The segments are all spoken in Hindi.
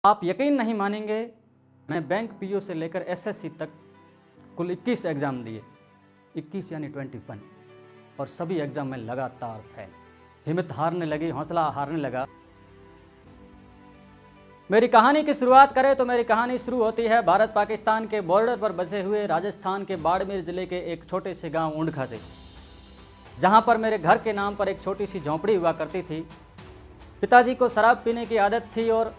आप यकीन नहीं मानेंगे, मैं बैंक पीओ से लेकर एसएससी तक कुल 21 एग्ज़ाम दिए, 21 यानी 21, और सभी एग्ज़ाम में लगातार फेल। हिम्मत हारने लगी, हौसला हारने लगा। मेरी कहानी की शुरुआत करें तो मेरी कहानी शुरू होती है भारत पाकिस्तान के बॉर्डर पर बसे हुए राजस्थान के बाड़मेर ज़िले के एक छोटे से गांव ऊंडखा से, जहां पर मेरे घर के नाम पर एक छोटी सी झोंपड़ी हुआ करती थी। पिताजी को शराब पीने की आदत थी और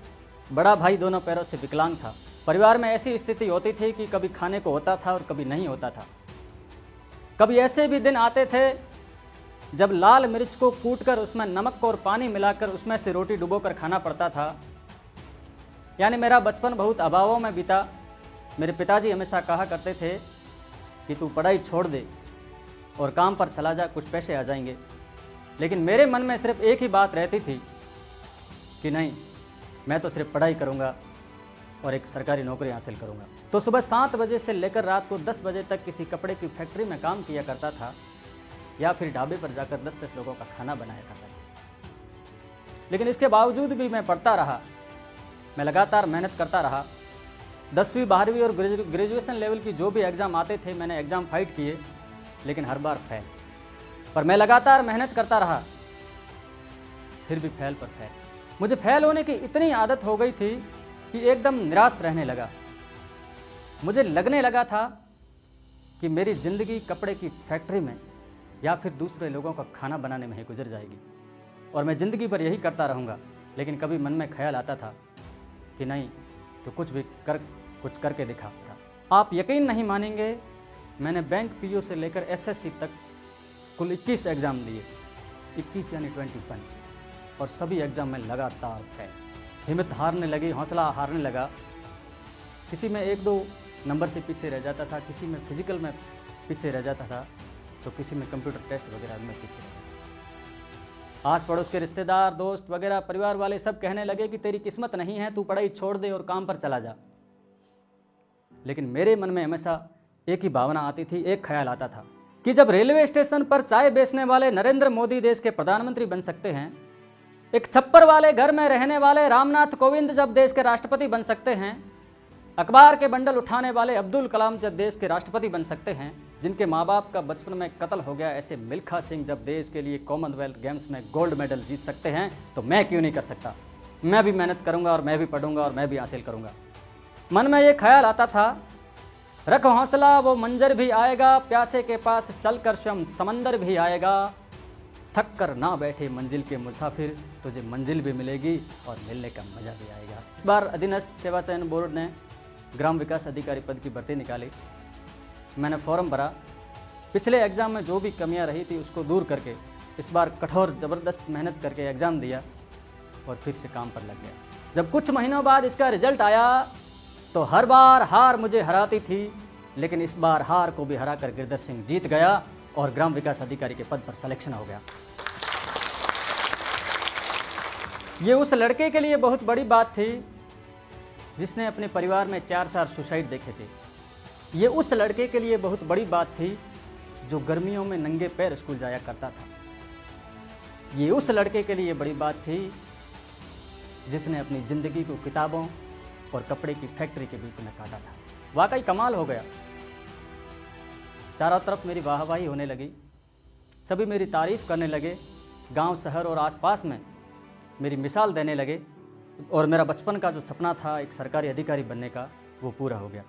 बड़ा भाई दोनों पैरों से विकलांग था। परिवार में ऐसी स्थिति होती थी कि कभी खाने को होता था और कभी नहीं होता था। कभी ऐसे भी दिन आते थे जब लाल मिर्च को कूटकर उसमें नमक और पानी मिलाकर उसमें से रोटी डुबोकर खाना पड़ता था। यानी मेरा बचपन बहुत अभावों में बीता। मेरे पिताजी हमेशा कहा करते थे कि तू पढ़ाई छोड़ दे और काम पर चला जा, कुछ पैसे आ जाएंगे। लेकिन मेरे मन में सिर्फ एक ही बात रहती थी कि नहीं, मैं तो सिर्फ पढ़ाई करूंगा और एक सरकारी नौकरी हासिल करूंगा। तो सुबह 7 बजे से लेकर रात को 10 बजे तक किसी कपड़े की फैक्ट्री में काम किया करता था या फिर ढाबे पर जाकर 10-10 लोगों का खाना बनाया करता था। लेकिन इसके बावजूद भी मैं पढ़ता रहा, मैं लगातार मेहनत करता रहा। 10वीं 12वीं और ग्रेजुएशन लेवल की जो भी एग्ज़ाम आते थे, मैंने एग्ज़ाम फाइट किए, लेकिन हर बार फेल। पर मैं लगातार मेहनत करता रहा, फिर भी फेल पर फेल। मुझे फेल होने की इतनी आदत हो गई थी कि एकदम निराश रहने लगा। मुझे लगने लगा था कि मेरी ज़िंदगी कपड़े की फैक्ट्री में या फिर दूसरे लोगों का खाना बनाने में ही गुजर जाएगी और मैं ज़िंदगी भर यही करता रहूँगा। लेकिन कभी मन में ख्याल आता था कि नहीं, तो कुछ करके दिखाता। आप यकीन नहीं मानेंगे, मैंने बैंक पीओ से लेकर एसएससी तक कुल 21 एग्ज़ाम दिए, 21 यानी 21, और सभी एग्ज़ाम में लगातार फेल। हिम्मत हारने लगी, हौसला हारने लगा। किसी में 1-2 नंबर से पीछे रह जाता था, किसी में फिजिकल में पीछे रह जाता था, तो किसी में कंप्यूटर टेस्ट वगैरह में पीछे रह जाता था। आस पड़ोस के रिश्तेदार, दोस्त वगैरह, परिवार वाले सब कहने लगे कि तेरी किस्मत नहीं है, तू पढ़ाई छोड़ दे और काम पर चला जा। लेकिन मेरे मन में हमेशा एक ही भावना आती थी, एक ख्याल आता था कि जब रेलवे स्टेशन पर चाय बेचने वाले नरेंद्र मोदी देश के प्रधानमंत्री बन सकते हैं, एक छप्पर वाले घर में रहने वाले रामनाथ कोविंद जब देश के राष्ट्रपति बन सकते हैं, अखबार के बंडल उठाने वाले अब्दुल कलाम जब देश के राष्ट्रपति बन सकते हैं, जिनके माँ बाप का बचपन में कत्ल हो गया ऐसे मिल्खा सिंह जब देश के लिए कॉमनवेल्थ गेम्स में गोल्ड मेडल जीत सकते हैं, तो मैं क्यों नहीं कर सकता। मैं भी मेहनत करूंगा और मैं भी पढ़ूंगा और मैं भी हासिल करूंगा। मन में ये ख्याल आता था, रख हौसला वो मंजर भी आएगा, प्यासे के पास चलकर स्वयं समंदर भी आएगा, थक कर ना बैठे मंजिल के मुसाफिर, तुझे मंजिल भी मिलेगी और मिलने का मजा भी आएगा। इस बार अधीनस्थ सेवा चयन बोर्ड ने ग्राम विकास अधिकारी पद की भर्ती निकाली। मैंने फॉर्म भरा। पिछले एग्ज़ाम में जो भी कमियां रही थी उसको दूर करके इस बार कठोर ज़बरदस्त मेहनत करके एग्ज़ाम दिया और फिर से काम पर लग गया। जब कुछ महीनों बाद इसका रिजल्ट आया तो हर बार हार मुझे हराती थी, लेकिन इस बार हार को भी हराकर गिरधर सिंह जीत गया और ग्राम विकास अधिकारी के पद पर सिलेक्शन हो गया। ये उस लड़के के लिए बहुत बड़ी बात थी जिसने अपने परिवार में 4 सुसाइड देखे थे। ये उस लड़के के लिए बहुत बड़ी बात थी जो गर्मियों में नंगे पैर स्कूल जाया करता था। ये उस लड़के के लिए बड़ी बात थी जिसने अपनी ज़िंदगी को किताबों और कपड़े की फैक्ट्री के बीच में काटा था। वाकई कमाल हो गया। चारों तरफ मेरी वाहवाही होने लगी, सभी मेरी तारीफ़ करने लगे, गांव, शहर और आसपास में मेरी मिसाल देने लगे और मेरा बचपन का जो सपना था एक सरकारी अधिकारी बनने का, वो पूरा हो गया।